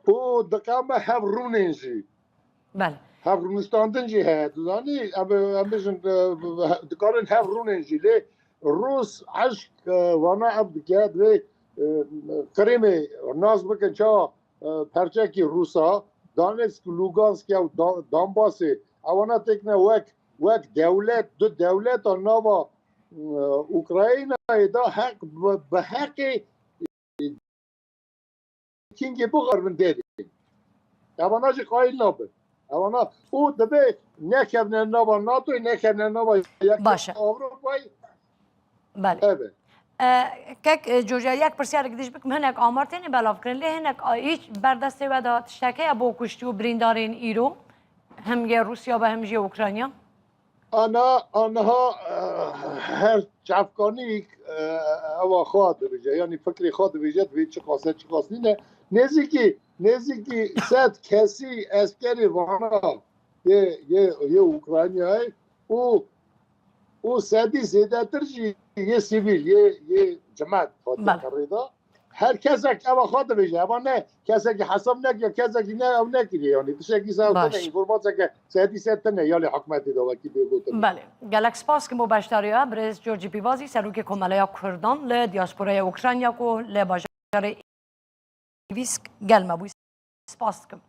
و دقامه هف روننجی بله هف رونستاندن جی هست دانی امشن دکارن هف روننجی لی روس عشق وانا عبد کاد لی کریمه ناز بکن چا پرچکی روسا دانسک لوگانسک و دانباسی اوانا تکنه وک دولت دو دولت نوا اوکراین دا حق به حق کینگی بغر من دیدی اوانا جی قایل نابه اوانا او دبی نکرنه نوا ناتوی نکرنه نوا باشه اروپای بله evet کک جورجیا یک پرسیار گدیش بکم هنک آمارتینی بلاف کرن لی هنک هیچ بردسته و دا تشتکه ابو کشتی و بریندارین ایرو هم یه روسیا و هم یه اوکراینیا آنها هر چفکانی اوا خواد بجه یعنی فکری خواد بجه وی چه قاصد نه نزدیکی 100 کسی اسکری وانا یه اوکراینیای او سادی زیاده ترجی یه سیویل یه جماعت خاطر کریده هر کسی که اوا خواد بجه اما نه کسی که حساب نکه کسی که نه او نکیه یعنی تشکی ساعت نه اینفورماسیون که سادی ساعت نه یالی حکومتی دو وکی بیگوته بله گلکس پاس که مباشریا برز جورجی پیوازی سروک کمالیا کردان ل دیاسپورای اوکراینیا کو ل باجار ویسک گلما بوی سپاس کم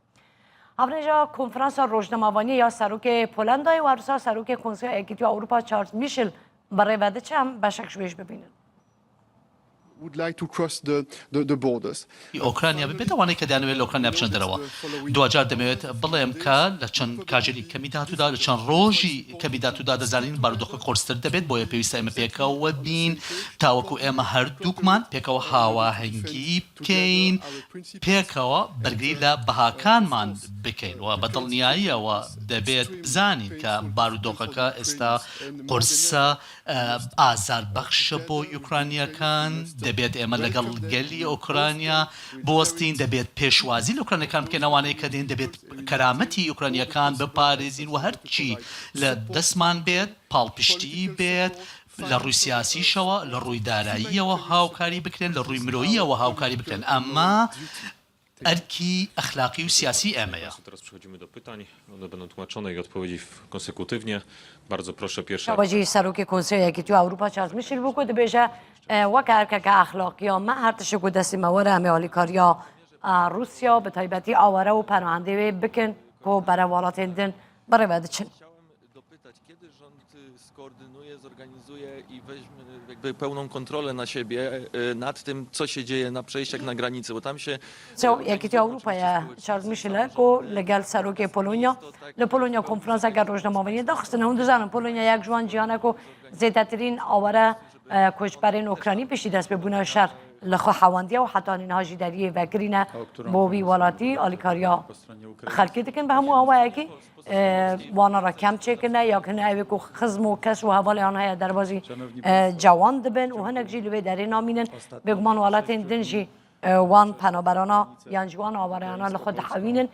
هفنجا کنفرانس روزنامه‌وانی یا سروک پولندای و روسا سروک کنسول اکیتو اروپا چارلز میشل برای وده چم بشک شویش ببینن would like to cross the borders. اوکراینیا بتوانێت کە دەیانەوێت لە ئۆکرانیا بچن دەرەوە دوجار دەمەوێت بڵێم کە لە چەند کاژێری کەمی داهاتوودا لە چەند ڕۆژی کەمی داهاتوودا دەزانین بارودۆخە قورستر دەبێت بۆیە پێویستە ئێمە پێکەوە بین تاوەکو ئێمە هەردووکمان پێکەوە هاواهەنگی بکەین پێکەوە بەرگری لە بەهاکانمان بکەین و بەدڵنیاییەوە دەبێت بزانین کە بارودۆخەکە ئێستا قورسە ئازاربەخشە بۆ یوکرانیەکان دەبێت ئێمە لەگەڵ گەلی ئۆکرانیا بوەستین دەبێت پێشوازی لە ئۆکرانیەکان بکەنەوانەیە کە دێن دەبێت کەرامەتی ئۆکرانیەکان بپارێزین و هەرچی لە دەستمان بێت پاڵپشتی بێت لە ڕووی سیاسیشەوە لە ڕووی داراییەوە هاوکاری بکرێن لە ڕووی مرۆییەوە هاوکاری بکرێن ئەمە ئەرکی ئەخلاقی و سیاسی ئێمەیە. Teraz przechodzimy do pytań. One będą tłumaczone i odpowiedzi konsekutywnie. Bardzo proszę pierwsza. واجی سروک کنسول اکیتو اروپا چارلز میشل بو کد بجه وکر که اخلاقیا ما هر تشکو دستی مواره امیالیکاریا روسیا به تایبەتی آواره و پناهنده بکن که برای والاتندن برای وده چن dopytać, kiedy rząd skoordynuje, zorganizuje i weźmie jakby pełną kontrolę na siebie nad tym, co się dzieje na przejściach na granicy, bo tam się... یکی اروپا چارلز میشل کو لگل سروک پولونیا لپولونیا کنفرانس اگر روزنامه‌نویسی داخستن اون دوزن پولونیا یک جوان جیانه کو زیادترین آواره کشبرین اوکراینی پیشی دست به بنا شر لخو حواندیه و حتی اینها جدریه و گرینه بوی والاتی آلیکاریا خلکی دکن به همون آوه که وانا را کم چکنه یا کنه اوی که خزم و کس و حوالی آنها در بازی جوان دبن و هنک جی لوی داری نامینن بگمان والاتین دنجی وان پنابرانا یعنی جوان آوریانا لخود حوینن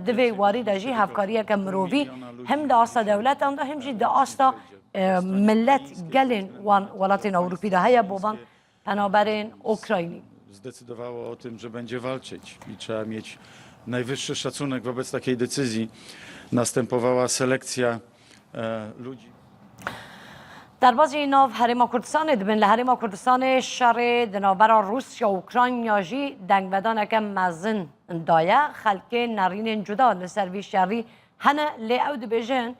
دوی واری داجی هفکاریه که مروی هم داستا دولت هم هم جی داستا ملت گلین وان ولاتین اروپی ده هیا بوان پنابرین اوکراینی zdecydowało o tym, że będzie walczyć i trzeba mieć najwyższy szacunek wobec takiej decyzji. Następowała selekcja ludzi. در بازی ناو هرما کردستان دبن لهرما کردستان شر دنابرا روسیا و اوکراینیا جی دنگ بدان که مزن دایه خلک نرین جدا لسروی شری هنه لی او دبیجن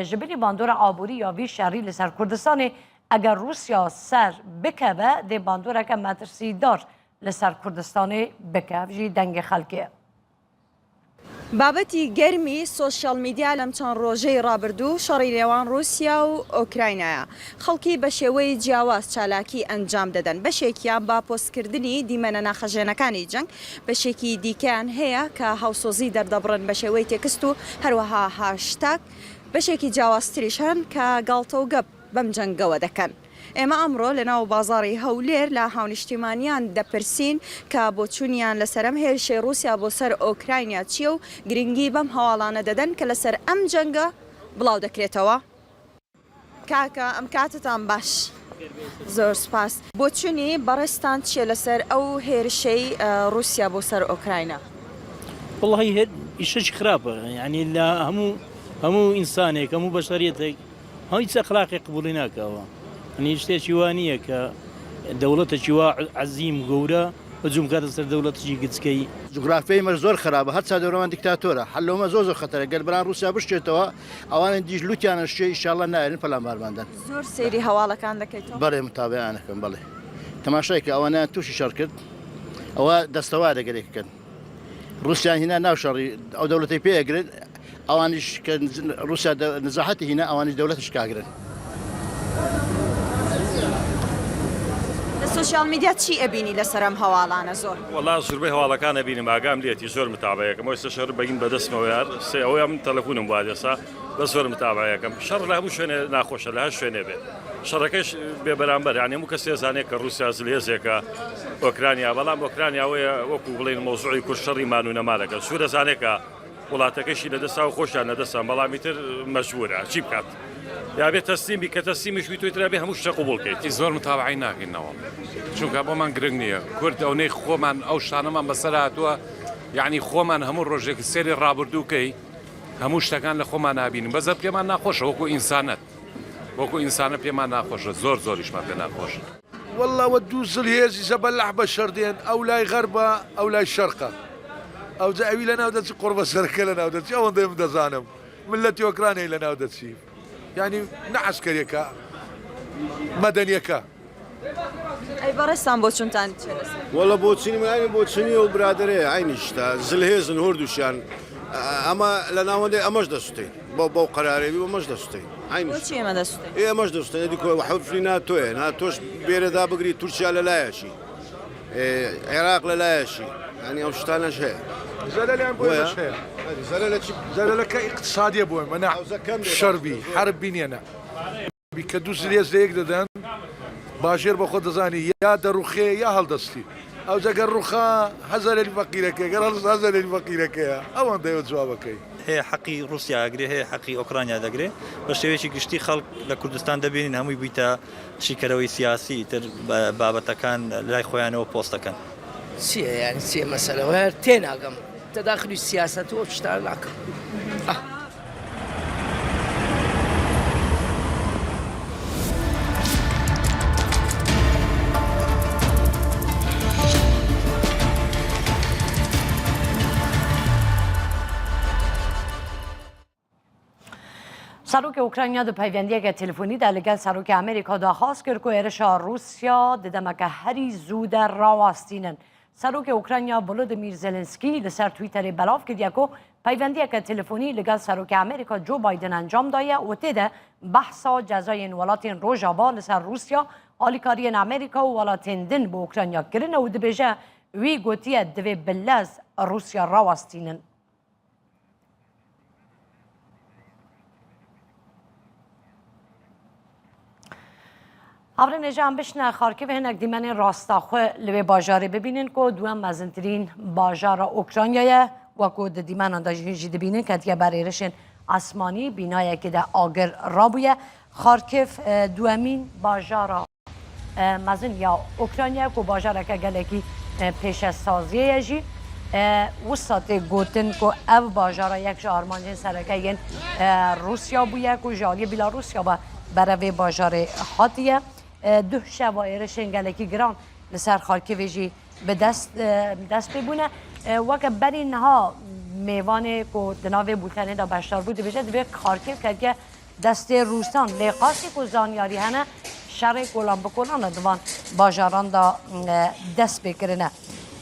جبلی باندور آبوری یا وی شری لسر کردستان اگر روسیا سر بکوه دی باندور که مترسی دار لسر کردستان بکوه جی دنگ خلکیه بابەتی گەرمی سۆشیال میدیا لەم چەند ڕۆژەی ڕابردوو شەڕی لێوان رووسیا و ئۆکراینایە خەڵکی بە شێوەی جیاواز چالاکی ئەنجام دەدەن بەشێکیان با پۆستکردنی دیمەنە ناخەژێنەکانی جەنگ بەشێکی دیکەیان هەیە کە هاوسۆزی دەردەبڕن بە شێوەی تێکست و هەروەها هاشتاگ بەشێکی جیاوازتریش هەن کە گاڵتە و گەپ بەم جەنگەوە دەکەن ئێمە ئەمڕۆ لەناو بازاڕی هەولێر لە هاونیشتیمانیان دەپرسین کە بۆ چوونیان لەسەرم هێرشەی رووسیا بۆ سەر ئۆکراینیا چییە و گرنگی بەم هەواڵانە دەدەن کە لەسەر ئەم جەنگە بڵاو دەکرێتەوە کاکە ئەم کاتتان باش زۆر سپاس بۆ چوونی بەڕێستان چیە لەسەر ئەو هێرشەی رووسیا بۆ سەر ئۆکراینە والله هي إيش خرابة يعني لا همو إنسانك همو بشريتك هاي أخلاقي قبولناك يعني إيش تشوانية كدولة شوا عظيم جورا وجم كذا سر دولة تجي كتسكي جغرافيا مزور خرابة حتى دوران دكتاتورة حلوا مزوز خطر قال بران روسيا بشتوا أوان ديج لوتي أنا الشيء إن شاء الله نايل فلان بارباندن زور سيري هوالك عندك أيتو بري متابع أنا كم بري تماشيك أوانا توشي شركت أو دستوار قريك كان روسيا هنا ناوشري أو دولة بيجرد أوانش كان روسيا نزاحتي هنا أوانش دولة شكاجرد السوشيال ميديا شيء أبيني لسرم هوالانا زور والله زربي هوالا كان أبيني ما قام ليتي زور متابعة كم يستشعر بين بدس مويار سويا من تلفون مبادسة بس زور متابعة كم شر له مش هنا ناخوش له شو نبي شركش ببرامبر يعني مو كسي زانيك روسيا زليزيكا أوكرانيا بلا أوكرانيا وكو بلين موضوعي كل شر ما نونا مالك سورة زانيكا ولا تكشي ندسا وخوش ندسا بلا متر مشهورة شيب كات يا بيت تسليمي كتسليمي شوي تويتر بها مش قبول كيت زور متابعيناك النوم شو كابو من جرينيا كرد أو نيخ خومن أو شانه من بسرعة يعني خومن همون روجك السير الرابردوكي هموش تكان لخومن أبين بس بيمان ناخوش وكو إنسانات وكو إنسان بيمان ناخوش زور زورش ما بيناخوش والله ودوز الهيز زبل لحبة الشردين أو لا غربة أو لا الشرقة أو زعبي لنا ودت قرب السركة لنا ودت أو ضيم دزانم ملتي أوكرانيا لنا ودت سيف يعني نعسكريكا مدنيكا أي برستان بوتشون تاني والله بوتشيني من عين بوتشيني وبرادري عينش تا زلهيز نهردوشان أما لنا ودي أمش دستين بو قراري بو مش دستين عينش بوتشي ما دستين إيه مش دستين ديكو وحول في ناتوش بيردا بقري تركيا لا ياشي العراق لا ياشي يعني أوشتانا شيء زلالي عم بوي مش هي زلالة كاقتصادية بوي منع شربي حرب بيني أنا بيكدوس ليش زيك ددان باشير باخد زاني يا دروخي يا هالدستي او زقر رخا هزل الفقيرك قال هزل الفقيرك او انت جوابك هي حقي روسيا اجري هي حقي اوكرانيا اجري بس شي گشتي خلق لكردستان دبين همي بيتا شيكروي سياسي تر بابتا كان لا خويانه وبوستا كان سي يعني سي مساله وهرتين اقم تداخل السياسه وتشتغل لك سروک اوکراینیا دو پیوندیک تلفنی در لگل سروک امریکا درخواست کرد که ارشا روسیا ددمک هری زود راواستینن سروک اوکراینیا ولودیمیر زلنسکی لسر توییتر بلاف کرد یکو پیوندیک تلفنی لگل سروک امریکا جو بایدن انجام دایه و تیده بحثا جزای ولاتین روژاوا لسر روسیا آلیکاری امریکا و ولاتین دن با اوکراینیا کرنه و دبیجه وی گوتیه دوی بلز روسیا راواستینن هفته نجام بشنه خارکیو هنگ دیمن راستاخو لبه باجاره ببینین که دوام مزنترین باجار اوکراینیه و که دیمن اندازه ببینین که دیگه بریرشن آسمانی بینایی که در آگر رابویه خارکیف دوامین باجار مزن یا اوکراینیه که باجاره که گلکی پیش سازیه جی وسط گوتن که او باجاره یک جارمانجین سرکه ین روسیا بویه که جالی بیلاروسیا با برای باجار حادیه دو شوایرش انگلکی گران لسر خارکیویجی به دست ببونه وقت بری نها میوان که دناوی بولتنه دا بشتار بود بشه دوی خارکیو که دست روسان لیقاسی که زانیاری هنه شرع گلان بکنن دوان باجاران دا دست بکرنه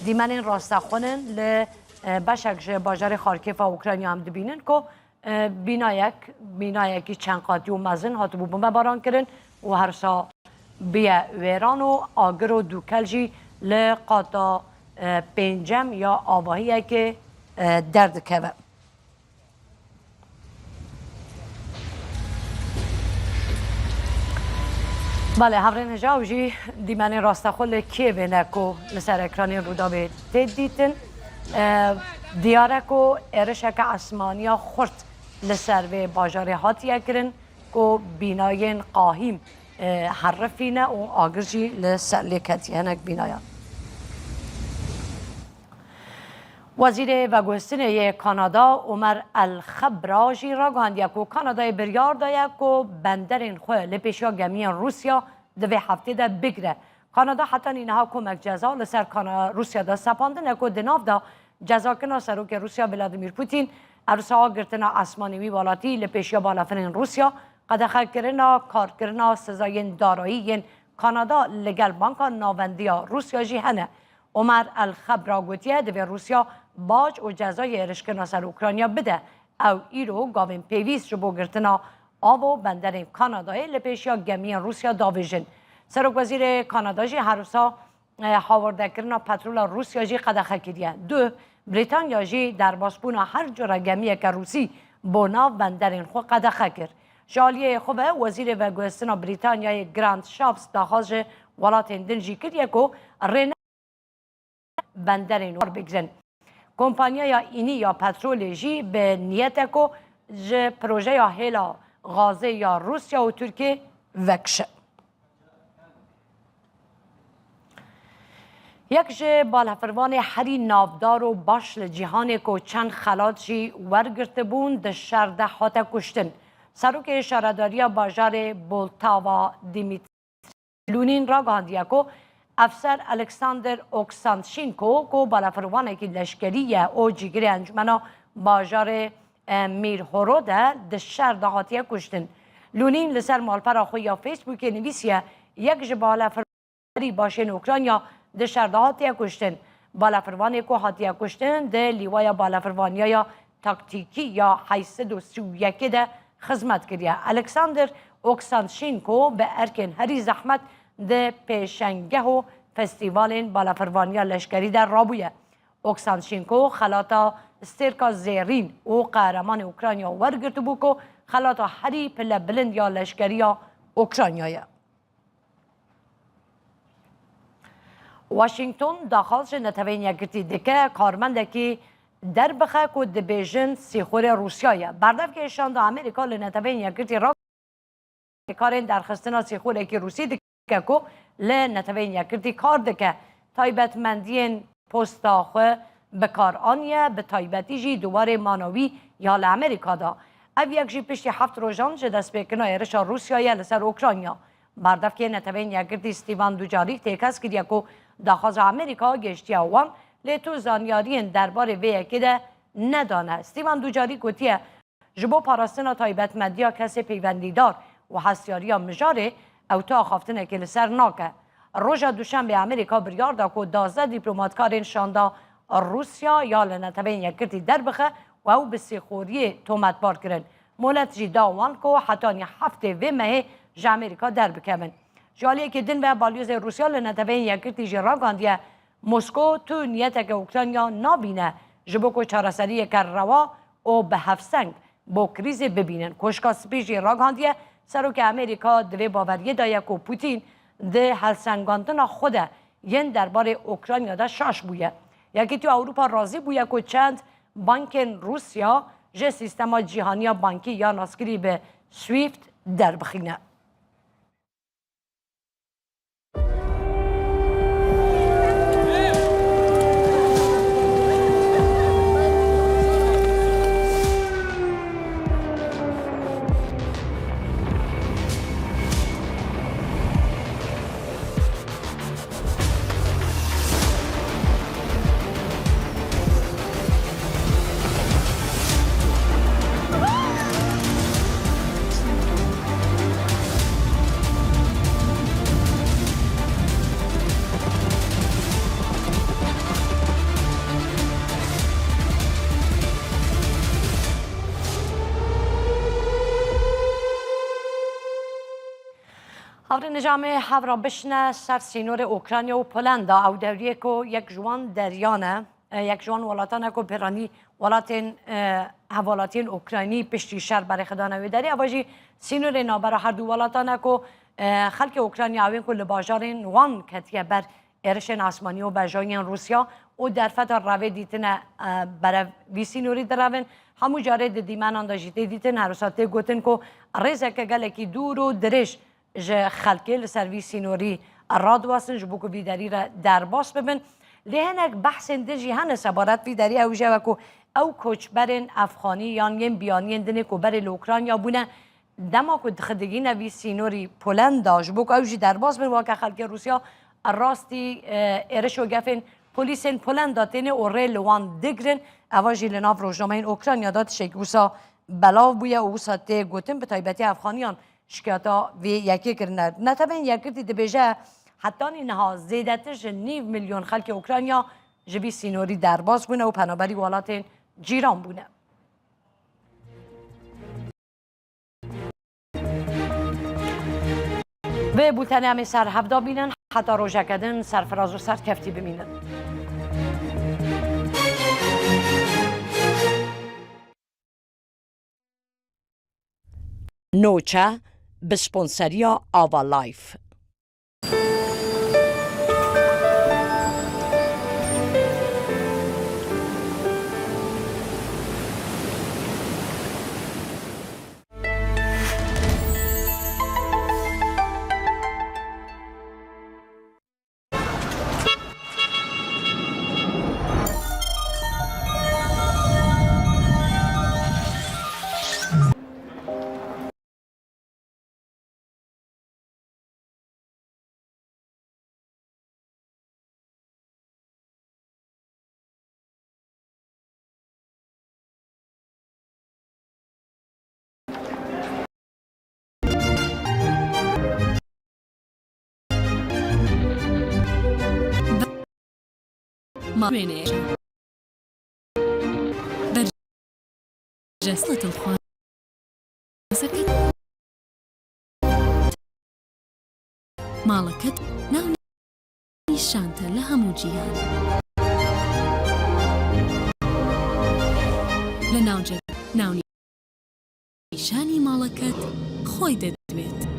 دیمن راسته خونن لبشک باجار خارکیف و اوکراینیا هم دبینن که بینایکی چند قاطی و مزن هاتو بومبه باران کرن و هر سا بیه ویران و آگر و دوکلجی لقاطا پنجم یا آواهیه که درد که بله هفته نجاو جی دیمن راستخول که بینه که لسر اکرانی رودا به تید دیتن دیاره که ارشک اسمانیا خورد لسر و باجار هاتیه کرن که بیناین قاهیم حرفینه و آگرجی لسر لیکتی هنک بینایا وزیر وگوستن کانادا عمر الخبراجی را گاندیا کو کانادای بریار دایا کو بندرین خو لپیشیا گمیان روسیا دوی هفته ده بگره کانادا حتی اینها کمک جزا لسر روسیا دا سپاندن کو دناف دا جزا کنا سروک روسیا ولادیمیر پوتین ارسا گرتنا اسمانوی والاتی لپیشیا بالافرین روسیا قدخه کرنا کار کرنا سزاین دارایی کانادا لگل بانکا ناوندیا روسیا جی هنه عمر الخبرا گوتیه دوی روسیا باج و جزای ارشکنا سر اوکراینیا بده او ایرو گاوین پیویس جبو گرتنا آب و بندر کانادای لپیشیا گمی روسیا داویژن سرک وزیر کانادا جی هروسا هاورده کرنا پترول روسیا جی قدخه کریه دو بریتانیا جی در باسپونا هر جور گمیه که روسی بونا بندرین خو قدخه کرد جالیه خوبه وزیر وگوستنا بریتانیای گراند شاپس داخاز ولات دنجی کریه که رنه بندرین وار بگزن کمپانیا یا اینی یا پترول جی به نیت کو ج پروژه یا هلا غازه یا روسیا و ترکیه وکشه یک ج بالافروان هری نافدار و باش جهان کو چند خلات جی ورگرت بون ده شرده حاتا کشتن سروک شهرداری باجار بولتاوا دیمیتر لونین را گاندیا کو افسر الکساندر اوکسانشینکو کو بالافروانه که لشکری او جیگری انجمنا باجار میرهورو ده شهر دهاتی کشتن لونین لسر مالپر خوی یا فیسبوک نویسیه یک ج بالافروانی باشن اوکراینیا ده شهر دهاتی کشتن بالافروانه کو هاتی کشتن ده لیوای بالافروانی یا تاکتیکی یا 831 ده خدمت کریه الکساندر اوکسانشینکو به ارکن هری زحمت ده پیشنگه و فستیوال بالافروانیا لشکری در رابویه اوکسانشینکو خلاطا استرکا زیرین و قهرمان اوکراینیا ورگرت بوکو خلاطا هری پل بلند یا لشکری اوکراینیایه واشنگتن داخلش نتوین یکتی دکه کارمنده که در بخه که دبیجن سیخور روسیایه بردف که اشان دا امریکا لنتوین یکتی را کارین در خستنا سیخور که روسی دکه که لنتوین یکتی کار دکه تایبت مندین پستا خو بکار آنیه به تایبتی جی دوباره مانوی یا لامریکا دا او یک جی پشتی 7 روزان جه دست بکنه ایرش روسیایه لسر اوکراینیا بردف که نتوین یکتی استیوان دوجاری تیکس کریه که داخل امریکا گشتی اوان لیتو زانیارین درباره وی که ندانه استیوان دوجاری گوتیه جبو پاراستنا تایبت مدیا کسی پیوندیدار و حسیاریا مجاره او تا خافتنه که لسر ناکه روژا دوشنبه امریکا بریار دا که 12 دیپلوماتکارین شاندا روسیا یا لنتوین یکرتی در بخه و او به سیخوری تومت بار کرن مولت جی داوان که حتانی هفته و مه جا امریکا در بکمن جالیه که دن و بالیوز روسیا لنتوین یکرتی جی را گاندیه مسکو تو نیت که اوکراینیا نابینه جبو که چارسری کر روا او به هفسنگ با کریز ببینن کشکا سپیجی را گاندیه سرو که امریکا دوی باوریه دایه که پوتین ده هلسنگاندن خود ین دربار اوکراینیا ده شاش بویه یکی تو اروپا راضی بویه که چند بانک روسیا جه سیستما جهانی بانکی یا ناسکری به سویفت در بخینه هاور نظام هاورا بشنه سر سینور اوکراینیا و پولندا او دوریه که یک جوان دریانه یک جوان ولاتانه که پیرانی ولاتین حوالاتین اوکراینی پشتی شهر برای خدانه و داری اواجی سینور نابرا هر دو ولاتانه که خلق اوکراینیا اوین که لباجارین وان کتیه بر ارشن آسمانی و بجاین روسیا و در فتر روی دیتن برای وی سینوری دروین همو جاره دیمان انداجیته دیتن هر ساعته گوتن که ریزه که گلکی دور و درش ج خلقی لسروی سینوری راد واسن جبو که بیداری را در باس ببین لهنك بحث دجي هن سبارت في داري او جاوكو او کوچبرن افغانی یان یم بیانین دنه کو بر اوکراینیا بونه دما کو خدگین وی سینوری پولند داش بو او جی درباز بر واقع خلک روسیا راستی ارشو گفن پلیسن پولند داتنه او ریل وان دگرن اواجی لناف روزنامه اوکراینیا دات شیکوسا بلاو بویا او ساته گوتن به تایبتی افغانیان شکاتا وی یکی کرنر نتابن یکی دی بجا حتی اینها زیدتش 9 میلیون خلک اوکراینیا جبی سینوری درباز بونه و پنابری والات جیران بونه به بولتن همه سر هفته بینن حتی روژه کدن سرفراز و سر کفتی بمینن نوچه به سپونسریا آوا لایف ويني برجسلة الخوان سكت مالكت ناوني شانتا لها موجيان لناوجد ناوني شاني مالكت خوي ددبيت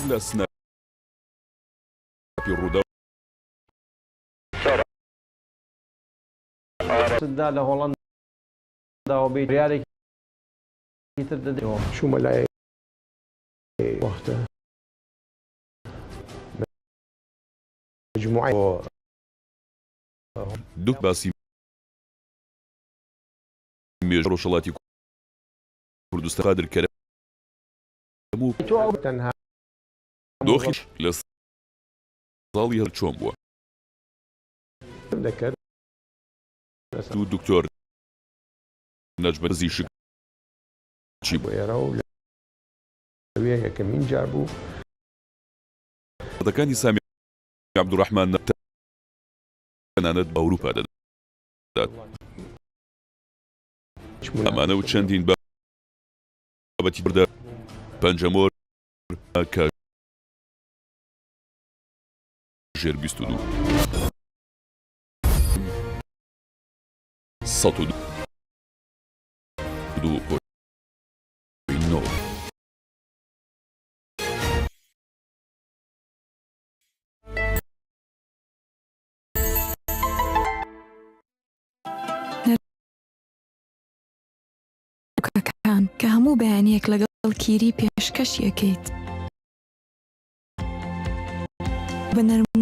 لسنا في الردى سدا لهولندا وبريالي شو ملاي وقتها مجموعة دوك باسي ميجر وشلاتي كردستان قادر كلام تنها دوخي لصالي هالشومبو ذكر تو دكتور نجم زيشك شيبو يراو لويا كمين جابو هذا كان سامي عبد الرحمن ند أوروبا دات أمانة وتشندين بابتي بردا بانجامور كا جير بيستودو ساتو دو سەرۆکەکان کە هەموو بەیانیەک لەگەڵ کیری پێشکەشیەکەیت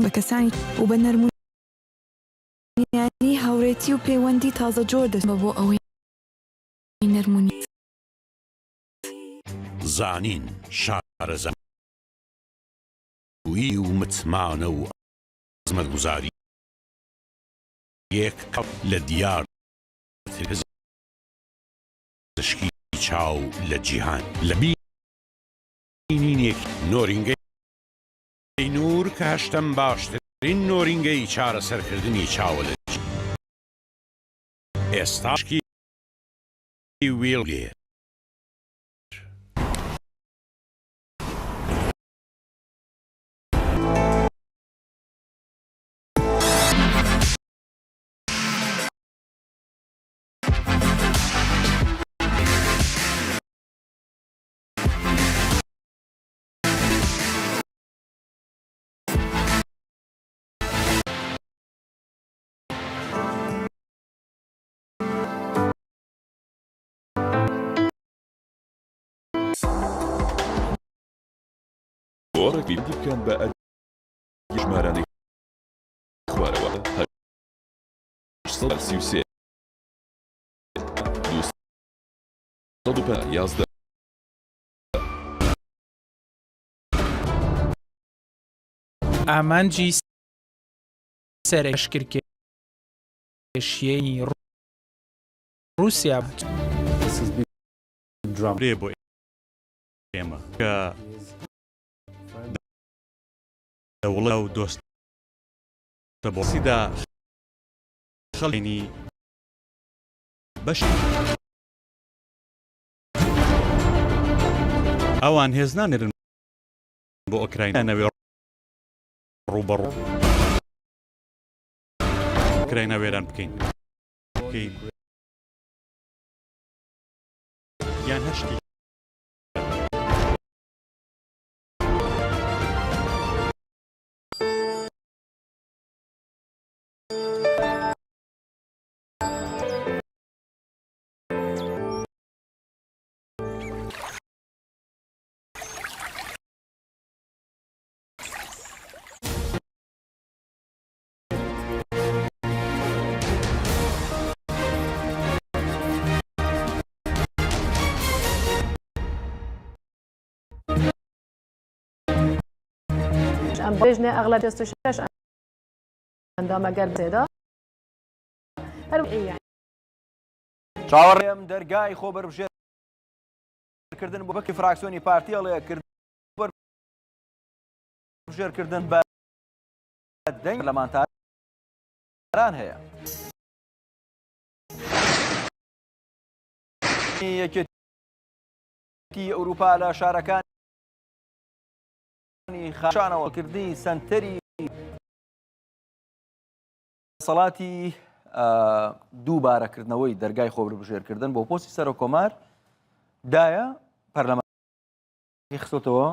بە کەسانی و بە نەرمونیانی هاوڕێتی و پەیوەندی تازە جۆر دەچمە بۆ ئەوەی نەرمونی زانین شارەزاییوی و متمانە و ئەزمەتگوزاری یەک لە دیار پزیشکی چاو لە جیهان لە بینینێک نۆرینگەی نور کە هەشتم باشترین نۆرینگەی چارەسەرکردنی چاوە لە ئێستاشکی ویڵگێ وەڕێک بیردی بکەن بە ژمارانەی خوارەوە 833 211 ئامانجی سەرکردکێشیەی رووسیا درامرێ بۆ ئێمە کە دەوڵە و دۆستە بۆسیدا خەڵینی بەشی ئەوان هێز نانێرن بۆ ئۆکراینە نەوێ ڕووبەڕوو ئۆکراینە وێران بکەین یان هەشتی ام بجنه اغلب 66 اندام قلب زياده چاوەڕێم دەرگای خۆ بەربژێرکردن بۆ بەکی فراکسیۆنی پارتیەڵەیە بەربژێرکردن بە دەنگ پەرلەمانتاران هەیە یەکێتی ئەوروپا لە شارەکان خاشانەوەکردنی سنتەری سەڵاتی دووبارەکردنەوەی دەرگای خۆبربژێرکردن بۆ پۆستی سەرۆکۆمار دایە پەرلەمانی خستۆتەوە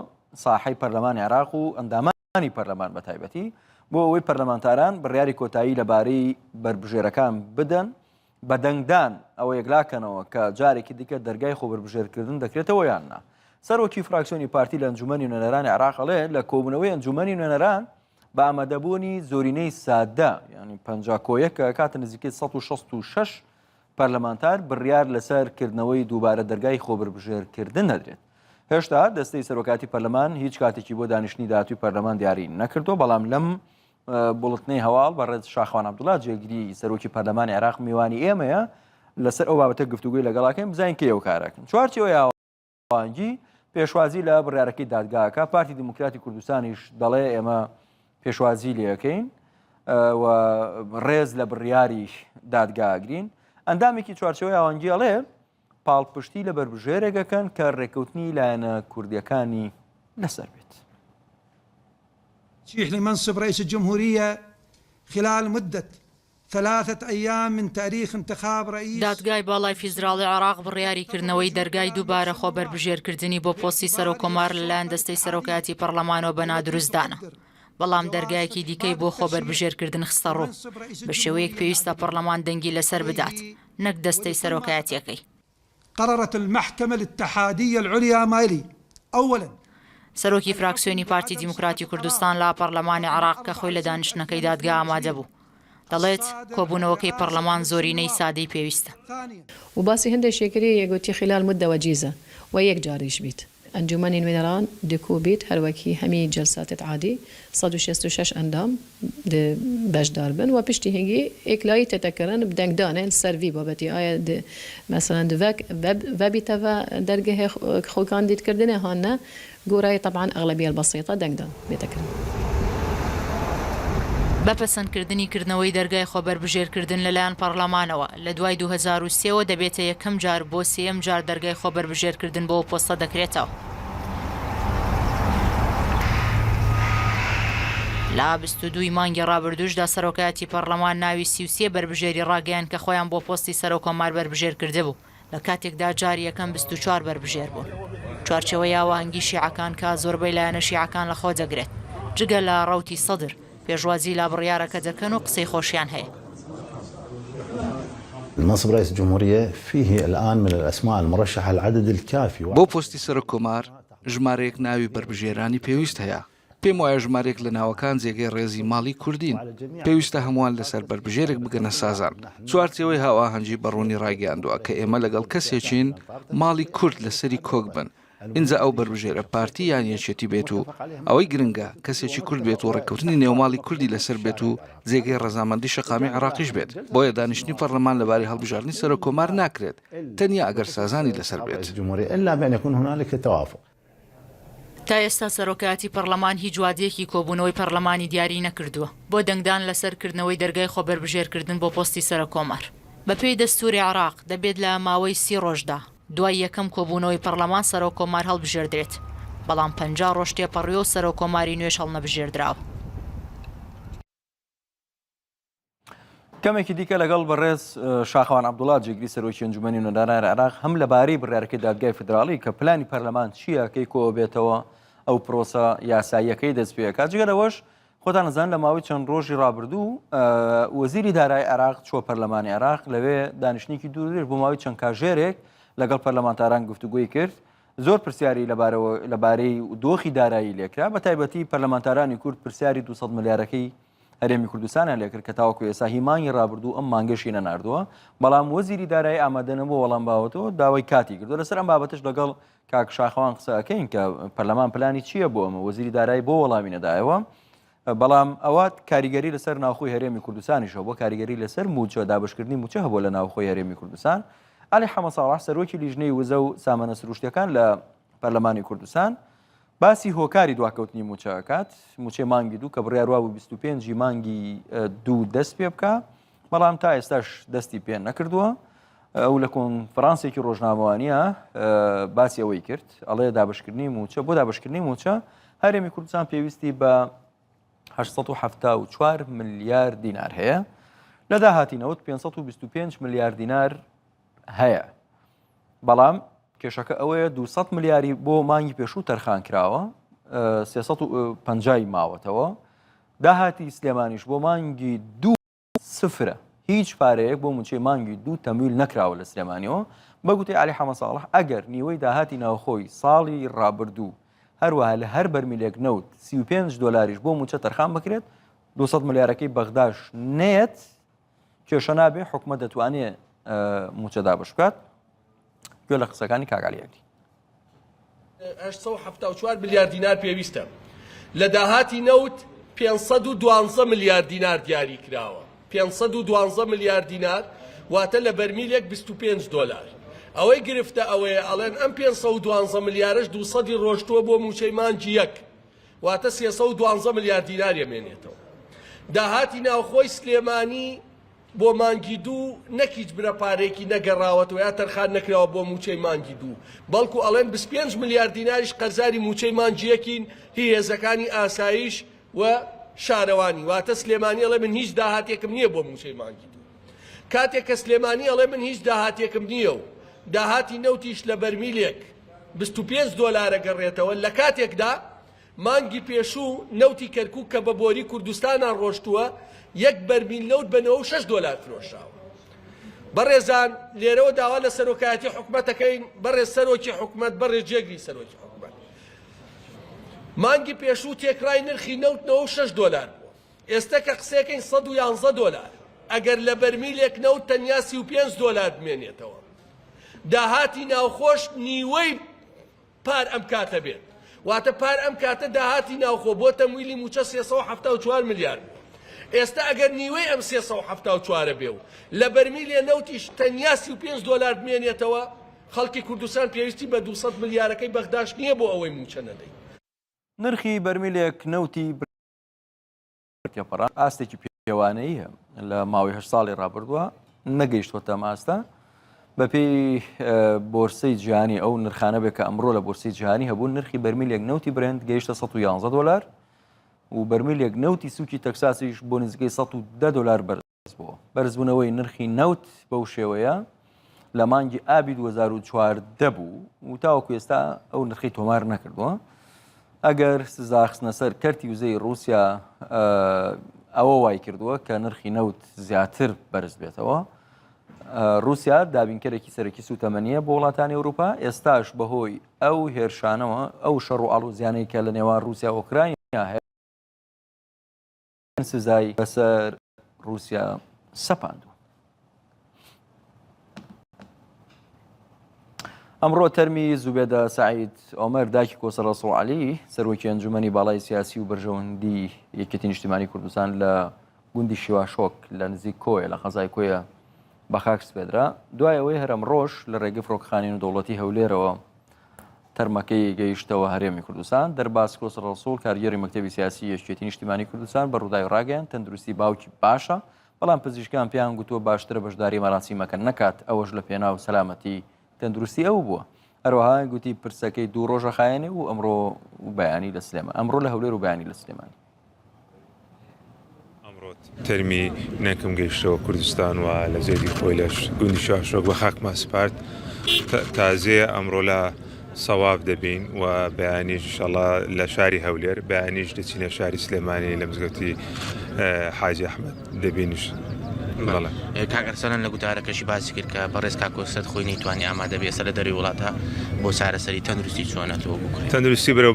ساحەی پەرلەمانی عێراق و ئەندامانی پەرلەمان بە تایبەتی بۆ ئەوەی پەرلەمانتاران بڕیاری کۆتایی لەبارەی بربژێرەکان بدەن بە دەنگدان ئەوە یەکلاکەنەوە کە جارێکی دیکە دەرگای خۆبربژێرکردن دەکرێتەوە یاننا. سەرۆکی فراکسیۆنی پارتی لە ئەنجومەنی نوێنەرانی عێراقڵێ لە کۆبوونەوەی ئەنجومەنی نوێنەران بە ئامادەبوونی زۆرینەی سادە ینی 51 کە کاتە نزیکەی 166 پەرلەمانتار بڕیار لەسەرکردنەوەی دووبارە دەرگای خۆبربژێرکردن نەدرێت. هێشتا دەستەی سەرۆکاتی پەرلەمان هیچ کاتێکی بۆ دانیشتنی داهاتووی پەرلەمان دیاری نەکردو، بەڵام لەم بوڵەتنەی هەواڵ بەڕێز شاخوان عەبدوڵڵا جێگیری سەرۆکی پەرلەمانی عێراق میوانی ئێمەیە لەسەر ئەو بابەتە گفتوگوی لەگەڵاکەین بزانین کێ ئەو کارەکەن. چوارچێوەی هاوانگی پێشوازی لە بڕیارەکەی دادگاکە پارتی دیموکراتی کوردستانیش دەڵێ ئێمە پێشوازی لەکەین و ڕێز لە بڕیاری دادگاگرین. ئەندامێکی چوارچەوەی هاوانگی ئەڵێ پاڵپشتی لە بربژێرێکەکەن کە ڕێکەوتنی لایەنە کوردیەکانی لەسەر بێت. ترشيح لمنصب رئيس الجمهورية خلال مدة 3 أيام من تاريخ انتخاب رئيس. دادگای باڵای فیزراڵی عێراق بڕیاریکردنەوەی دەرگای دووبارە خۆبەربژێرکردنی بۆ پۆستی سەرۆکۆمار لەلایەن دەستەی سەرۆکاتی پەرلەمانەوە بە نادروستدانە. بەڵام دەرگایەکی دیکەی بۆ خۆبەربژێرکردن خستە ڕوو بە شێوەیەک پێویستە پەرلەمان دەنگی لەسەر بدات، نەک دەستەی سەرۆکایەتیەکەی. قررت المحكمة الاتحادية العليا مالي أولا سەرۆکی فراکسیۆنی پارتی دیموکراتی کوردستان لا پەرلەمانی عێراق کە خۆی لە دانیشتنەکەی دادگا ئامادە بوو دەڵێت کۆبوونەوەکەی پەرلەمان زۆرینەی سادەی پێویستە و باسی هەندێک شێکری یەکگوتی خلال مدة وجيزة وەیەک جاریش بیت ئەنجومەنی نوێنەران دکو بیت هەروەکی هەمی جەلساتت عادی 166 ئەندام بەشدار بن و پشتی هەنگی ئێکلایی تێتەکردن بدەنگدانێن سەروی بابەتی ئایا مثلا وەبیتەوە دەرگەهێ خۆکان دیتکردنێ هانە گۆرای طبعا ئەغلبیە البسيطة دەنگدان بێتەکردن بەپەسەندکردنی کردنەوەی دەرگای خۆبەربژێرکردن لەلایەن پەرلەمانەوە لە دوای 2023ەوە دەبێتە یەکەم جار بۆ سێەم جار دەرگای خۆبەربژێرکردن بۆ پۆستە دەکرێتەوە. لا 22 مانگی ڕابردوشدا سەرۆکایەتی پەرلەمان ناوی 33 بربژێری ڕاگەیان کە خۆیان بۆ پۆستی سەرۆکۆمار بربژێر کرده بوو لە کاتێکدا جاری یەکەم 24 بربژێر بوون. چوارچەوە یاوەهەنگی شیعەکان کە زۆربەی لایەنە شیعەکان لە خۆ دەگرێت جگە لە ڕەوتی سەدر پێشوازی لا بڕیارەکە دەکەن و قسەی خۆشیان هەیە. منصب رئيس الجمهورية فيه الآن من الأسماء المرشحة العدد الكافي. بۆ پۆستی سەرۆکۆمار ژمارەیەک ناوی بربژێرانی پێویست هەیە. پێم وایە ژمارێک لە ناوەکان جێگەی ڕێزی ماڵی کوردین پێویستە هەمووان لەسەر بربژێرێک بگەنە سازان. چوارچەوەی هاواهەنگی بەڕوونی ڕاگەیاندووە کە ئێمە لەگەڵ کەسێکین ماڵی کورد لەسەری کۆک بن. اینجا ئەو بربژێرە پارتی یان یەکێتی بێت و ئەوەی گرنگە کەسێکی کورد بێت و ڕێککەوتنی نێوماڵی کوردی لەسەر بێت و جێگەی ڕەزامەندی شەقامی عێراقیش بێت. بۆیە دانیشتنی پەرلەمان لەبارەی هەڵبژاردننی سەرۆکۆمار ناکرێت تەنیا ئەگەر سازانی لەسەر بێت. إلا بأن يكون هنالك توافق. تا ئێستا سەرۆکایەتی پەرلەمان هیچ وادەیەکی کۆبوونەوەی پەرلەمانی دیاری نەکردووە بۆ دەنگدان لەسەرکردنەوەی دەرگای خۆبەربژێرکردن بۆ پۆستی سەرۆکۆمار. بەپێی دەستوری عێراق دەبێت لە ماوەی 30 ڕۆژدا دوای یەکەم کۆبوونەوەی پەرلەمان سەرۆکۆمار هەڵبژێردرێت بەڵام 50 ڕۆژ تێپەڕی و سەرۆکۆماری نوێش هەڵنەبژێردراوە. کەمێکی دیکە لەگەڵ بەڕێز شاخەوان عەبدوڵڵا جێگری سەرۆکی ئەنجومەنی نوێنەرانی عێراق هەم لەبارەی بڕیارەکەی دادگای فدراڵی کە پلانی پەرلەمان چییە کەی کۆ بێتەوە ئەو پرۆسە یاساییەکەی دەست پێ کات جگەرەوەش خۆتان نەزان لە ماوەی چەند ڕۆژی ڕابردوو وەزیری دارایی عێراق چوە پەرلەمانی عێراق لەوێ دانیشتنێکی دوورودرێژ بۆ ماوەی چەند کاژێرێک لەگەڵ پەرلەمانتاران گفتوگوی کرد زۆر پرسیاری لەبارەی دۆخی دارایی لێکرا بە تایبەتی پەرلەمانتارانی کورد پرسیاری 200 ملیارەکەی هەرێمی کوردستانیان لێکرد کە تاوەکو ئێستا هیمانی ڕابردوو ئەم مانگەشی نەناردووە بەڵام وەزیری دارایی ئامادەنە بۆ وەڵام باوەتەوە داوای کاتی کردو لەسەر ئەم بابەتش لەگەڵ کاک شاخەوان قسەکەین کە پەرلەمان پلانی چییە بۆ ئەمە وەزیری دارایی بۆ وەڵامی نەدایەوە بەڵام ئەوە کاریگەری لەسەر ناوخۆی هەرێمی کوردستانیشەوە بۆ کاریگەری لەسەر موچە دابشکردنی موچە هەبوو لە ناوخۆی هەرێمی کوردستان علی حەمەد ساڵح سەرۆکی لیژنەی وزە و سامانە سروشتیەکان لە پەرلەمانی کوردستان باسی هۆکاری دواکەوتنی موچەکات موچەی مانگی دوو کە بڕیاروا بوو 25 مانگی دوو دەست پێ بکە بەڵام تا ئێستاش دەستی پێ نەکردووە ئەو لە کۆنفرانسێکی ڕۆژنامەوانیە باسی ئەوەی کرد ئەڵێ دابشکردنی موچە بۆ دابشکردنی موچە هەرێمی کوردستان پێویستی بە 874 ملیار دینار هەیە لە داهاتینەوە 525 ملیار دینار هەیە بەڵام کێشەکە ئەوەیە 200 ملیاری بۆ مانگی پێشوو تەرخان کراوە 350 ماوەتەوە داهاتی سلێمانیش بۆ مانگی دوو سفرە هیچ پارەیەک بۆ موچەی مانگی دوو تەمویل نەکراوە لە سلێمانیەوە بەگوتی علی حەمەد ساڵح ئەگەر نیوەی داهاتی ناوخۆی ساڵی ڕابردوو هەروەها لە هەر بەرمیلێک نەوت 35 دۆلاریش بۆ موچە تەرخان بکرێت 200 ملیارەکەی بەغداش نێت کێشە نابێ حکومەت دەتوانێت موچە دابش بکات گوێ لە قسەکانی کاگالیەتی 874 ملیار دینار پێویستە لە داهاتی نەوت 512 ملیار دینار دیاری کراوە 512 ملیار دینار واتە لە بەرمیلێک 25 دۆلار ئەوەی گرفتە ئەوەیە ئەڵێن ئەم 512 ملیارش 200 ڕۆشتووە بۆ موچەی مانگی یەک واتە 312 ملیار دینار ئەمێنێتەوە داهاتی ناوخۆی سلێمانی بۆ مانگی دوو نەکیچ برە پارێکی نەگەڕاوەتەوە یا تەرخان نەکراوە بۆ موچەی مانگی دوو بەڵکو ئەڵێن 25 ملیار دیناریش قەرزاری موچەی مانگیەکین هی هێزەکانی ئاسایش و شارەوانی واتە سلێمانی ئەڵێ من هیچ داهاتێکم نییە بۆ موچەی مانگی دوو کاتێک کە سلێمانی ئەڵێ من هیچ داهاتێکم نییە و داهاتی نەوتیش لە بەرمیلێک 25 دۆلارە گەڕێتەوە لە کاتێکدا مانگی پێشوو نەوتی کەرکووک کە بە بۆری کوردستانان ڕۆشتووە یەک بەرمیل نەوت بنەوە 6 دۆلار فرۆشاوە بەڕێزان لێرەوە داوا لە سەرۆکایەتی حکومەتەکەین بەڕێز سەرۆکی حکومەت بەڕێز جێگری سەرۆکی حکومەت مانگی پێشوو تێکرای نرخی نەوت 6 دلار بووە ئێستا کە قسەکەین 111 دلار ئەگەر لە بەرمیلێک نەوت تەنیا 35 دلار بمێنێتەوە داهاتی ناوخۆش نیوەی پار ئەم کاتە بێت واتە پار ئەم کاتە داهاتی ناوخۆ بۆ تەمویلی موچە 374 میلیارد ئێستا ئەگەر نیوەی ئەم 374 بێ و لە بەرمیلێ نەوتیش تەنیا 35 دلار بمێنێتەوە خەڵکی کوردستان پێویستی بە 200 ملیارەکەی بەغداش نییە بۆ ئەوەی موچە نەدەی نرخی بەرمیلێک نەوتی پڕ ئاستێکی پێوانەی هەیە لە ماوەی 8 ساڵی ڕابردووە نەگەیشتوەتە ئاستا بەپێی بۆرسەی جیهانی ئەو نرخانە بێت کە ئەمڕۆ لە بۆرسەی جیهانی هەبوو نرخی بەرمیلێک نەوتی برند گەیشتە 111 دلار و بەرمیلێک نەوتی سووکی تەکساسیش بۆ نزیکەی 110 دلار بەرز بووە بەرزبوونەوەی نرخی نەوت بەو شێوەیە لە مانگی ئابی 2014 بوو و تاوەکو ئێستا ئەو نرخی تۆمار نەکردووە ئەگەر سزاخستنە سەر کەرتی وزەی رووسیا ئەوە وای کردووە کە نرخی نەوت زیاتر بەرز بێتەوە رووسیا دابینکەرێکی سەرەکی سوتەمەنیە بۆ وڵاتانی ئەوروپا ئێستاش بەهۆی ئەو هێرشانەوە ئەو شەڕ و ئاڵوزیانەی کە لە نێوان رووسیا و ئوکراینیا هەیە سزای بەسەر رووسیا سەپاندووە. ئەمڕۆ تەرمی زوبێدە سعید ئۆمەر داکی کۆسە ڕەسوڵ عەلی سەرۆکی ئەنجومەنی باڵای سیاسی و بەرژەوەندی یەکێتی نیشتیمانی کوردستان لە گوندی شیواشۆک لە نزیک کۆیە لە خەزای کۆیە بە خاک سپێدرا دوایەوەی هەرم ڕۆژ لە ڕێگە فڕۆکخانین و دەوڵەتی هەولێرەوە تەرمەکەی گەیشتەوە هەرێمی کوردستان دەرباز کۆسە ڕەسوڵ کارگێڕی مەکتەبی سیاسی یەکێتی نیشتیمانی کوردستان بە ڕووداوی ڕاگەیان تەندروستی باوکی باشە بەڵام پزیشکان پێیان گوتووە باشترە بەشداری مەراسیمەکە نەکات ئەوەش لە پێناو سەلامەتی تەندروستی ئەو بووە هەروەها گوتی پرسەکەی 2 ڕۆژە خایەنێ و ئەمڕۆ بەیانی لە سلێمان ئەمڕۆ لە هەولێر و بەیانی لە سلێمانی تەرمی نەکەم گەیشتەوە کوردستان و لە زێری خۆی لە گوندی شاشۆک بە خاکما سپارت تازەیە ئەمڕۆ لە سەواب دەبین و بەیانیش ئینشەڵڵا لە شاری هەولێر بەیانیش دەچینە شاری سلێمانی لە مزگەوتی حاجی ئەحمەد دەبینیش کاگەرسەلەن لە گوتارەکەشی باسی کرد کە بەڕێز کاکۆسەد خۆی نەیتوانی ئامادە بێسە لە دەروی وڵاتە بۆ چارەسەری تەندروستی چۆنەتەوە بکرێت تەندروستی بەرەو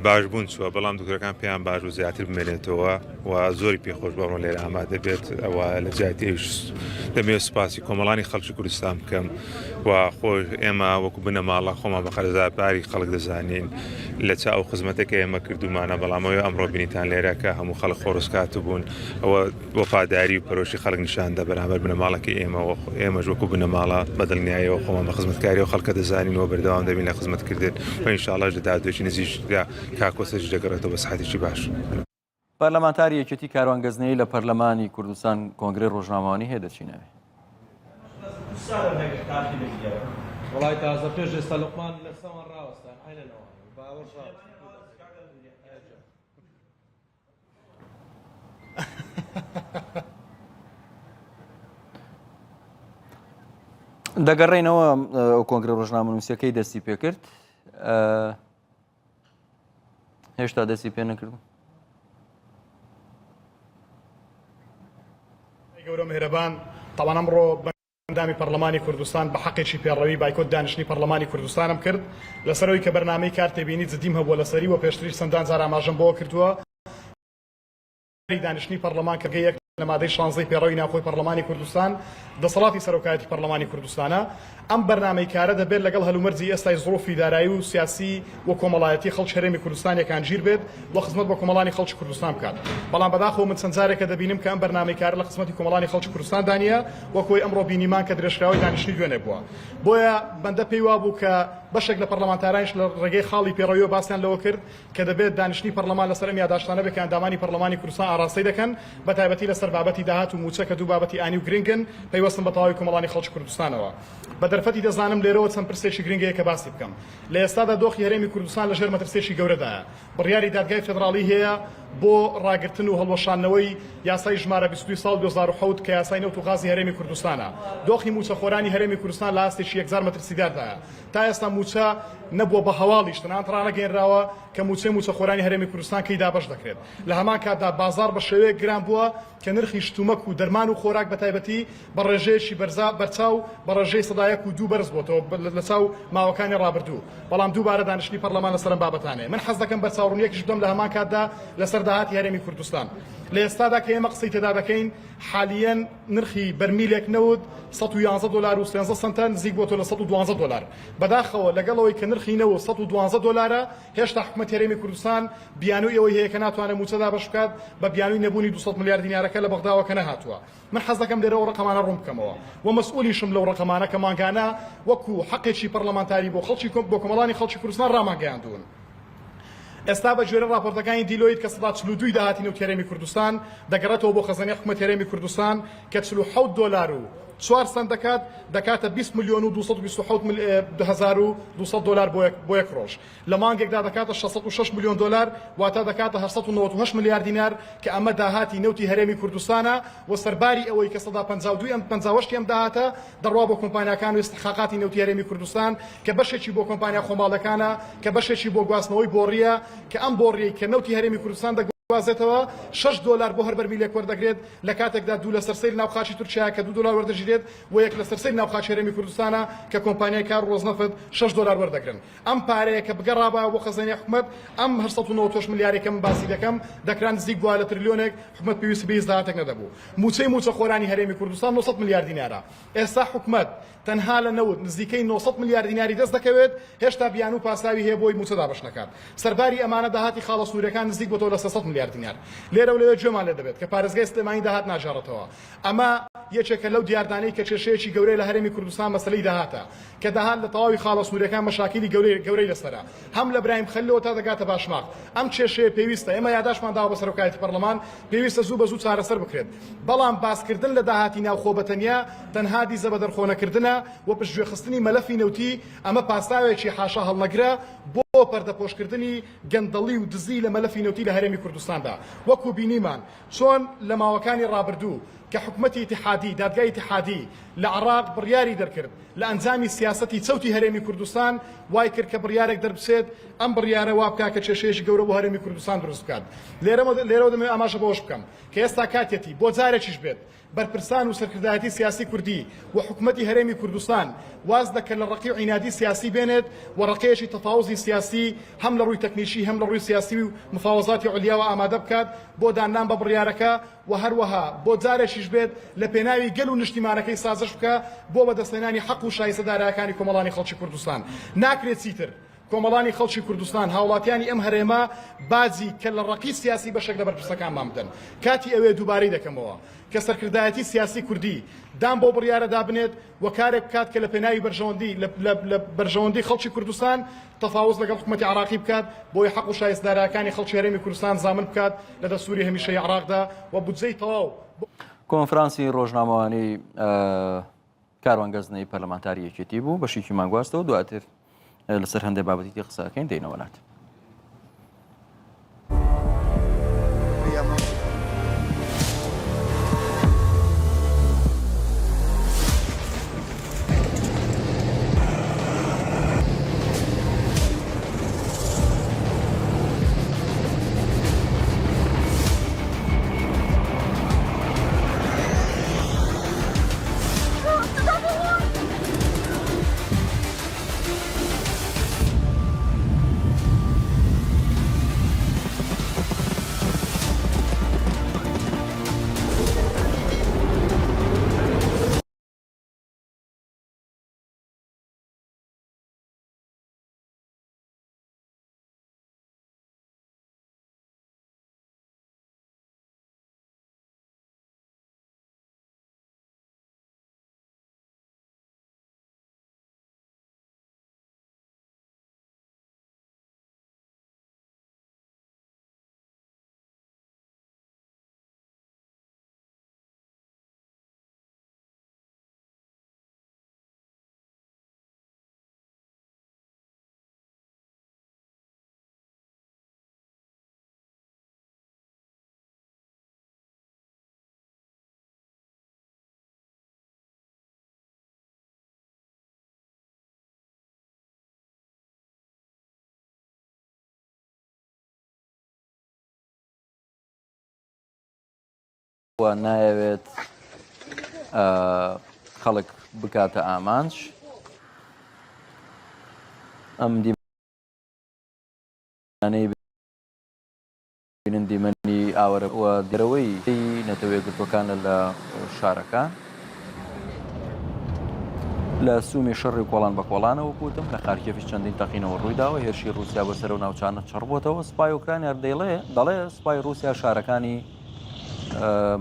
باشبوون چووە بەڵام دکتۆرەکان پێیان باش و زیاتر بمێنێتەوە و زۆری پێخۆش بەڕۆ لێرە ئامادە بێت ئەوە لە جیاتیش دەمێ سوپاسی کۆمەڵانی خەڵکی کوردستان بکەم و خۆش ئێمە وەکو بنە ماڵە خۆمان بە خەرزارپاری خەڵک دەزانین لە چاو خزمەتەکە ئێمە کردومانە بەڵامەوەی ئەمڕۆ بینیتان لێرە کە هەموو خەڵک خۆڕسکات بوون ئەوە وەفاداری و پەرۆشی خەڵک نیشاندا بەرامبەر بنەماڵەکەی ئێمەش وەکو بنەماڵە بەدڵنیایەوە خۆمان بە خزمەتکاری و خەڵکە دەزانینەوە بەردەوام دەبین لە خزمەتکردن و ئینشاڵڵا لە دادوێکی نزیکدا کاکۆسەش دەگەڕێتەوە بە سەحەتێکی باش. پەرلەمانتاری یەکێتی کاروانگەزنەی لە پەرلەمانی کوردستان کۆنگرێ ڕۆژنامەوانی هەیە دەچینەوێ. وڵای تازە پێش ئێستا لوقمان لە سەمان ڕاوەستان عینەوە باوەڕ دەگەڕێنەوە ئەو کۆنگرە ڕۆژنامەنووسیەکەی دەستی پێکرد هێشتا دەستی پێ نەکردو. گەورە مهرەبان تاوان ئەمڕۆ بەندامی پەرلەمانی کوردستان بە حەقێکی پێڕەوی بایکۆت دانیشتنی پەرلەمانی کوردستانم کرد لەسەرەوەی کە بەرنامەی کار تێبینی جدیم هەبووە لەسەری و پێشتری چەندان جار ئاماژەم بۆ کردووە دانیشتنی پەرلەمان کە گەیەک لە مادەی 16 پێڕەوی ناوخۆی پەرلەمانی کوردستان دەسەڵاتی سەرۆکایەتی پەرلەمانی کوردستانە ئەم بەرنامەی کارە دەبێت لەگەڵ هەلومەرجی ئێستای زۆرفی دارایی و سیاسی و کۆمەڵایەتی خەڵکی هەرێمی کوردستانیەکان گیر بێت بۆ خزمەت بە کۆمەڵانی خەڵکی کوردستان بکات بەڵام بەداخەوە من چەند جارێکە دەبینم کە ئەم بەرنامەی کارە لە خزمەتی کۆمەڵانی خەڵکی کوردستان دانیە وەکۆی ئەمڕۆ بینیمان کە درێژراوی دانیشتنی دوێنێ بووە بۆیە بەندە پێی وا بوو کە بەشێک لە پەرلەمانتارانش لە ڕێگەی خاڵی پێڕەویەوە باسییان لەوە کرد کە دەبێت دانیشتنی پەرلەمان لەسەر ئەم یادداشتانە بێت کە ئەندامانی پەرلەمانی کوردستان ئاراستەی دەکەن بە تایبەتی لەسەر بابەتی داهات و موچە کە دوو بابەتی ئانی و گرنگن پەیوەستن بە تەواوی کۆمەڵانی خەڵکی کوردستانەوە بە دەرفەتی دەزانم لێرەوە چەند پرسێکی گرنگەیە کە باسی بکەم لە ئێستادا دۆخی هەرێمی کوردستان لە ژێر مەترسێکی گەورەدایە بڕیاری دادگای فێدراڵی هەیە بۆ ڕاگرتن و هەڵوەشانەوەی یاسای ژمارە 22 ساڵ 2007 کە یاسای نەوت و غازی هەرێمی کوردستانە دۆخی موچەخۆرانی هەرێمی کوردستان لە ئاستێکی یەکزار مەترسیداردایە تا ئێستا موچە نەبووە بە هەواڵیش تەنانەت ڕانەگەێنراوە کە موچە خۆرانی هەرێمی کوردستان کەی دابەش دەکرێت لە هەمان کاتدا بازار بە شێوەیە گران بووە کە نرخی شتومەک و دەرمان و خۆراک بە تایبەتی بە ڕێژەیەکی بەرچاو بە ڕێژەی سەدایەک و 2 بەرز بۆتەوە لە چاو ماوەکانی ڕابردوو بەڵام دووبارە دانیشتنی پەرلەمان لەسەر بابەتانێ من حەز دەکەم بەرچاوڕوونیەکیش بدەم لە هەمان کاتدا لەسەر داهاتی هەرێمی کوردستان لە ئێستادا کە ئێمە قسەی تێدا دەکەین حالیەن نرخی بەرمیلێک نەوت 111 دلار و 13 سنت نزیک بۆتە لە 112 دلار بەداخەوە لەگەڵەوەی کە نرخی نەوت 112 دلارە هێشتا حکومەتی هەرێمی کوردستان بیانووی ئەوەی هەیە کە ناتوانێت موچەدا بەش بکات بە بیانووی نەبوونی 200 میلیارد دینارەکە لە بەغداوە کە نەهاتووە من حەز دەکەم لێرەوە ڕقەمانە ڕوون بکەمەوە و مەسئولیشم لەو ڕقەمانە کە مانگانە وەکو حەقێکی پەرلەمانتاری بۆ خەڵکی بۆ کۆمەڵانی خەڵکی کوردستان ڕاماگەیاندوون ئێستا بە گوێرە راپۆرتەکانی دیلۆیت کە 42 داهاتی نەوت هەرێمی کوردستان دەگەڕێتەوە بۆ خەزانەی حکومەتی هەرێمی کوردستان کە 47 دلار و 4 سنت دەکاتە 20 میلیۆن و 227,200 دلار بۆ یەک ڕۆژ لە مانگێکدا دەکاتە 606 میلیۆن دلار واتە دەکاتە 898 میلیارد دینار کە ئەمە داهاتی نەوتی هەرێمی کوردستانە و سەرباری ئەوەی کە 152 ئەم داهاتە دەڕوا بۆ کۆمپانیاکان و استحقاقاتی نەوتی هەرێمی کوردستان کە بەشێکی بۆ کۆمپانیا خۆماڵەکانە کە بەشێکی بۆ گواستنەوەی بۆڕیە کە ئەم بۆڕیەی کە نەوتی هەرێمی کوردستان وازێتەوە 6 دلار بۆ هەر بەرمیلێک وەردەگرێت لە کاتێکدا 2 لە سەرسەری ناوخاچی تورکیا کە 2 دلار وەردەژێت و 1 لە سەرسەری ناوخاچی هەرێمی کوردستانە کە کۆمپانیای کار ڕۆزنەفت 6 دلار وەردەگرن ئەم پارەیە کە بگەڕابە بۆ خەزانەی حکومەت ئەم 198 میلیاردێکم باسی دەکەم دەکران نزیک بووە لە تریلیۆنێک حکومەت پێویستی بە هیچ داهاتێک نەدەبوو موچە خۆرانی هەرێمی کوردستان 900 میلیارد دینارە ئێستا حکومەت تەنها لە نەوت نزیکەی 900 میلیارد دیناری دەست دەکەوێت هێشتا بیان و پاساوی هەیە بۆی موچە دابەش نەکات سەرباری ئەمانە داهاتی خاڵە سوورەکان نزیک بۆتەوە لە 300 میلیارد دینار لێرە و لەوێ گوێمان لێ دەبێت کە پارێزگای سلێمانی داهات ناژێڕێتەوە ئەمە یەکێکە لەو دیاردانەی کە کێشەیەکی گەورەی لە هەرێمی کوردستان مەسەلەی داهاتە کە داهات لە تەواوی خاڵە سوورەکان مەشاکیلی گەورەی لەسەرە هەم لە برایم خەلیلەوە تا دەگاتە باشماق ئەم کێشەیە پێویستە ئێمە یاداشمان داوە بە سەرۆکایەتی پەرلەمان پێویستە زوو بە زوو چارەسەر بکرێت بەڵام باسکردن لە داهاتی ناوخۆ بەتەنیا تەنها دیزە بە دەرخۆنەکردنە و پشتگوێخستنی مەلەفی نەوتی ئەمە پاساوێکی حاشا هەڵنەگرە بۆ پەردەپۆشکردنی گەندەڵی و دزی لە مەلەفی نەوتی لە هەرێمی کوردستاندا وەکو بینیمان چۆن لە ماوەکانی ڕابردوو کە حکومەتی اتحادی دادگای اتحادی لە عراق بڕیاری دەرکرد لە ئەنجامی سیاسەتی چەوتی هەرێمی کوردستان وای کرد کە بڕیارێک دەربچێت ئەم بڕیارە وا بکات کە کێشەیەکی گەورە بۆ هەرێمی کوردستان دروست بکات لێرەوە دەمێ ئاماژە بەوەش بکەم کە ئێستا کاتێتی بۆ جارێکیش بێت بەرپرسان و سەرکردایەتی سیاسی کوردی و حکومەتی هەرێمی کوردستان واز دەکەن لە ڕقی و عینادی سیاسی بێنێت و ڕقەیەکی تەفاوزی سیاسی هەم لە ڕووی تەکنیکی هەم لە ڕووی سیاسی و مفاوەزاتی عولیاوە ئامادە بکات بۆ دانان بە بڕیارەکە و هەروەها بۆ جارێکیش بێت لە پێناوی گەل و نیشتیمانەکەی سازش بکە بۆ بەدەستێنانی حەق و شایستەدارایەکانی کۆمەڵانی خەڵکی کوردستان ناکرێت چیتر کۆمەڵانی خەڵکی کوردستان هاوڵاتیانی ئەم هەرێمە بازی کە لە ڕقی سیاسی بەشێک لە بەرپرسەکانمان بدەن کاتی ئەوێ دووبارەی دەکەمەوە کە سەرکردایەتی سیاسی کوردی دام بۆ بڕیارەدا بنێت و کارێک بکات کە لە پێناوی بەرژەوەندی خەڵکی کوردستان تەفاوز لەگەڵ حکومەتی عراقی بکات بۆی حەق و شایستەدارایەکانی خەڵکی هەرێمی کوردستان زامن بکات لە دەستوری هەمیشەی عراقدا و بودجەی تەواو کۆنفرانسی ڕۆژنامەوانی کاروانگەزنەی پەرلەمانتاری یەکێتی بوو بەشێکی مانگواستەوە دواتر لەسەر هەندێک بابەتی قسەکەین دێنەوەلات. نایەوێت خەڵک بکاتە ئامانج ئەم دیمانەی بینن دیمەنی ئاوەرە دەرەوەی نەتەوەیەکگرتوەکانە لە شارەکان لە سوومی شەڕی کۆڵان بە کۆڵانەوە کوتم لە خارکێفی چەندین تەقینەوە ڕوویداوە هێرشی رووسیا بەسەر و ناوچانە چڕبووتەوە سوپای ئوکرانیا دەڵێ سوپای رووسیا شارەکانی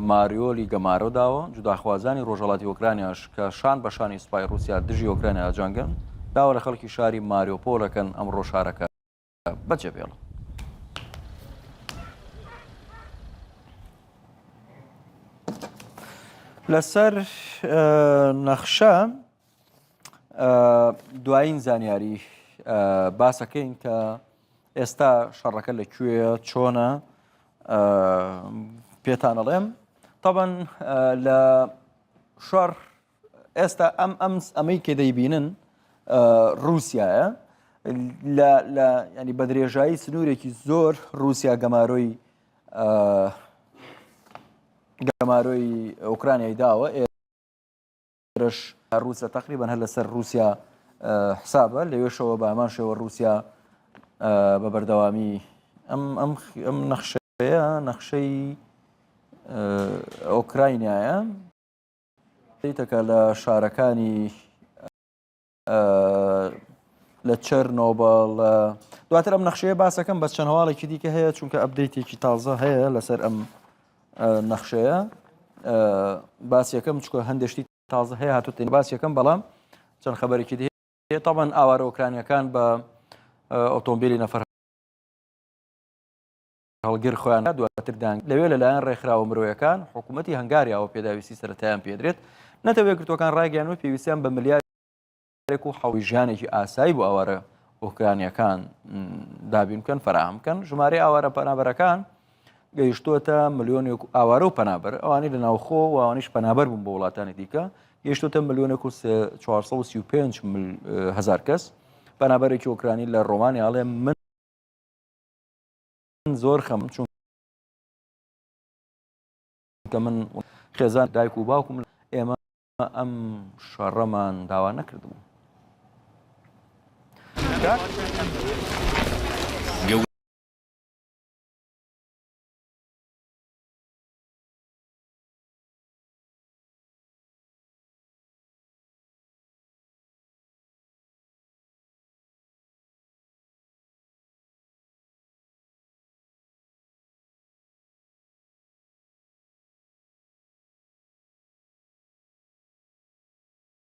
ماریۆلی گەمارۆداوە جوداخوازانی ڕۆژهەڵاتی ئۆکرانیاش کە شان بە شانی سوپای رووسیا دژی ئۆکرانیا ئاجانگەن داوە لە خەڵکی شاری ماریۆپۆلەکەن ئەمڕۆ شارەکە بەجێبێڵە. لەسەر نەخشە دوایین زانیاری باسەکەین کە ئێستا شەڕەکە لەکوێیە چۆنە پێتانەڵێم طبعاً لە شەڕ ئێستا ئەمەی کە دەیبینن رووسایە ینی بە درێژایی سنوورێکی زۆر رووسیا گەمارۆی ئۆکرانیای داوە ئێرەش رووسیا تقریبان هەر لەسەر رووسیا حسابە لەوێشەوە بە هەمان شێوە رووسیا بە بەردەوامی ئەم نەخشەیە نەخشەی ئۆکراینایە دیتەکە لە شارەکانی لە چەرنۆبڵ دواتر ئەم نەخشەیە باسەکەم بە چەند هەواڵێکی دیکە هەیە چونکە ئەپدەیتێکی تازە هەیە لەسەر ئەم نەخشەیە باسیەکەم چکە هەندێشتی تازە هەیە هاتووتێن باسیەکەم بەڵام چەند خەبەرێکی دی هەیە تەبەن ئاوارە ئۆکرانیەکان بە ئۆتۆمبیلی نەفەر هەڵگر خۆیان دواتر دانگ لەوێ لەلایەن ڕێکخراوە مرۆیەکان حکوومەتی هەنگاریاوە پێداویستی سەرەتایان پێدرێت نەتەوەیەکگرتوەکان ڕایگەیانەوە پێویستیان بە ملیارێک و حەوی ژیانێکی ئاسایی بۆ ئاوارە ئۆکرانیەکان دابین بکەن فراهم بکەن ژمارە ئاوارە پەنابەرەکان گەیشتووەتە ملیۆنێک ئاوارە و پەنابەر ئەوانەی لە ناوخۆ و ئەوانیش پەنابەر بوون بۆ وڵاتانی دیکە گەیشتووەتە ملیۆنێک و 435,000 کەس پەنابەرێکی ئۆکرانی لە ڕۆمانی ئاڵێ من زۆر خەم چونکە من خێزان دایک و باوکم ئێمە ئەم شەڕەمان داوا نەکردبوو.